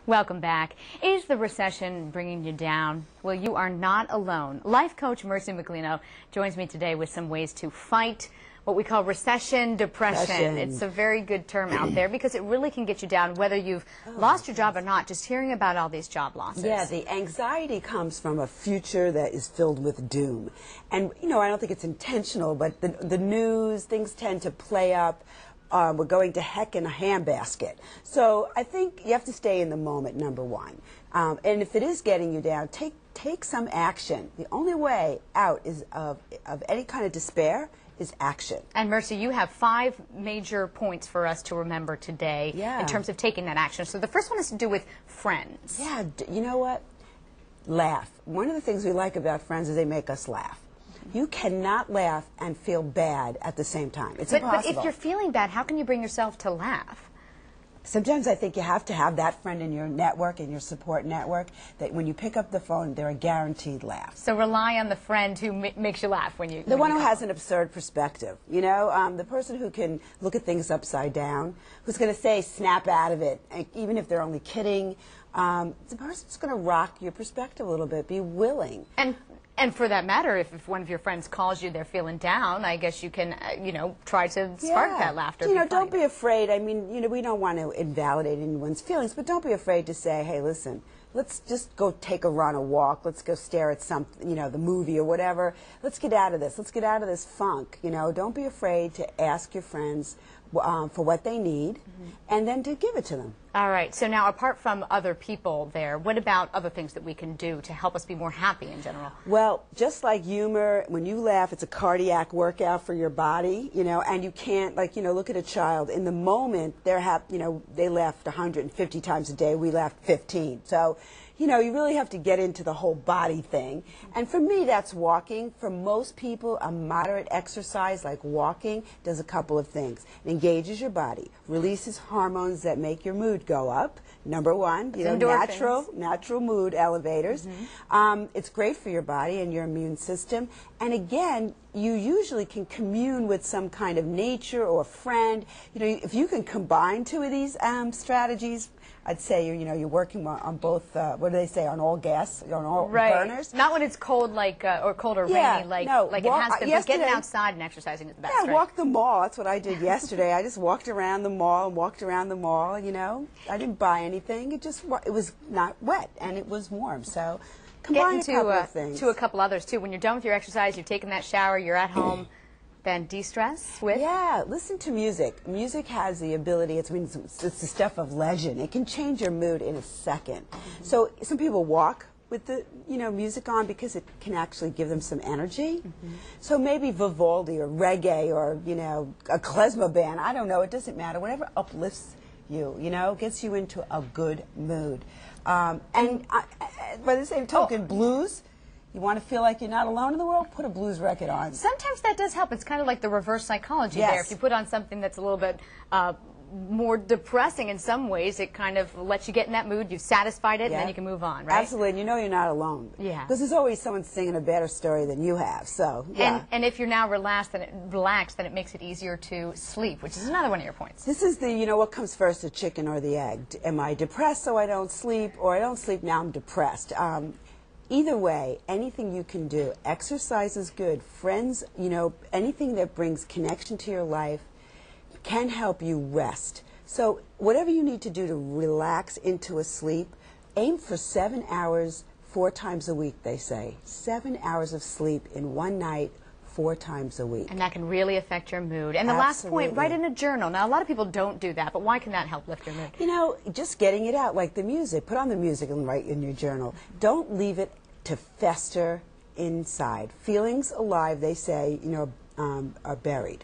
Welcome back. Is the recession bringing you down? Well, you are not alone. Life coach Merci Miglino joins me today with some ways to fight what we call recession depression. It's a very good term out there because it really can get you down whether you've lost your job or not, just hearing about all these job losses. Yeah, the anxiety comes from a future that is filled with doom. And, you know, I don't think it's intentional, but the news, things tend to play up. We're going to heck in a handbasket. So I think you have to stay in the moment, number one. And if it is getting you down, take some action. The only way out is of any kind of despair is action. And Merci, you have 5 major points for us to remember today in terms of taking that action. So the first one has to do with friends. Yeah, you know what? Laugh. One of the things we like about friends is they make us laugh. You cannot laugh and feel bad at the same time. It's impossible. But if you're feeling bad, how can you bring yourself to laugh? Sometimes I think you have to have that friend in your network, in your support network, that when you pick up the phone, they're a guaranteed laugh. So rely on the friend who makes you laugh when you... The one who has an absurd perspective, you know, the person who can look at things upside down, who's going to say, snap out of it, even if they're only kidding. The person who's going to rock your perspective a little bit, be willing. And for that matter, if one of your friends calls you, they're feeling down, I guess you can, you know, try to spark that laughter. You know, don't be afraid. I mean, you know, we don't want to invalidate anyone's feelings, but don't be afraid to say, hey, listen, let's just go take a run, a walk. Let's go stare at something, you know, the movie or whatever. Let's get out of this. Let's get out of this funk. You know, don't be afraid to ask your friends for what they need and then to give it to them. All right. So now, apart from other people there, what about other things that we can do to help us be more happy in general? Well, just like humor, when you laugh, it's a cardiac workout for your body, you know, and you can't, like, you know, look at a child. In the moment, they're happy, you know, they laughed 150 times a day. We laughed 15. So, you know, you really have to get into the whole body thing. And for me, that's walking. For most people, a moderate exercise like walking does a couple of things. It engages your body, releases hormones that make your mood go up. Number one, you know, natural mood elevators. It's great for your body and your immune system. And again, you usually can commune with some kind of nature or friend. You know, if you can combine 2 of these strategies, I'd say you're working on both. What do they say? On all gas, on all burners. Not when it's cold, or cold or rainy, like it has been. But getting outside and exercising is the best. Yeah, walk the mall. That's what I did yesterday. I just walked around the mall and walked around the mall. You know, I didn't buy anything. It was not wet and it was warm. So combine a couple of things. To a couple others too. When you're done with your exercise, you've taken that shower, you're at home. Then de-stress with? Yeah, listen to music. Music has the ability, it's the stuff of legend. It can change your mood in a second. So some people walk with the music on because it can actually give them some energy. So maybe Vivaldi or reggae or a klezmer band, I don't know, it doesn't matter. Whatever uplifts you, gets you into a good mood. And by the same token, blues. You want to feel like you're not alone in the world? Put a blues record on. Sometimes that does help. It's kind of like the reverse psychology there. If you put on something that's a little bit more depressing in some ways, it kind of lets you get in that mood. You've satisfied it, and then you can move on, right? Absolutely, and you know you're not alone. Yeah. Because there's always someone singing a better story than you have, so, yeah. And if you're now relaxed, then it makes it easier to sleep, which is another one of your points. This is the, what comes first, the chicken or the egg? Am I depressed so I don't sleep, or I don't sleep, now I'm depressed? Either way, anything you can do, exercise is good. Friends, anything that brings connection to your life can help you rest. So whatever you need to do to relax into a sleep, aim for 7 hours 4 times a week, they say. 7 hours of sleep in one night, 4 times a week. And that can really affect your mood. And the last point, write in a journal. Now, a lot of people don't do that, but why can that help lift your mood? You know, just getting it out, like the music. Put on the music and write in your journal. Don't leave it to fester inside. Feelings alive, they say, are buried.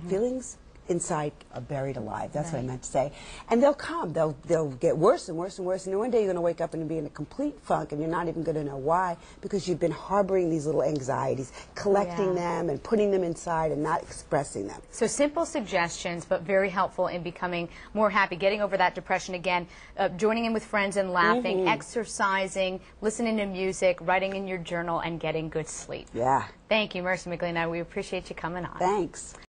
Feelings inside are buried alive. That's what I meant to say. And they'll come. They'll get worse and worse and worse. And one day you're going to wake up and be in a complete funk, and you're not even going to know why, because you've been harboring these little anxieties, collecting them and putting them inside and not expressing them. So simple suggestions, but very helpful in becoming more happy, getting over that depression again, joining in with friends and laughing, exercising, listening to music, writing in your journal, and getting good sleep. Yeah. Thank you, Merci Miglino. We appreciate you coming on. Thanks.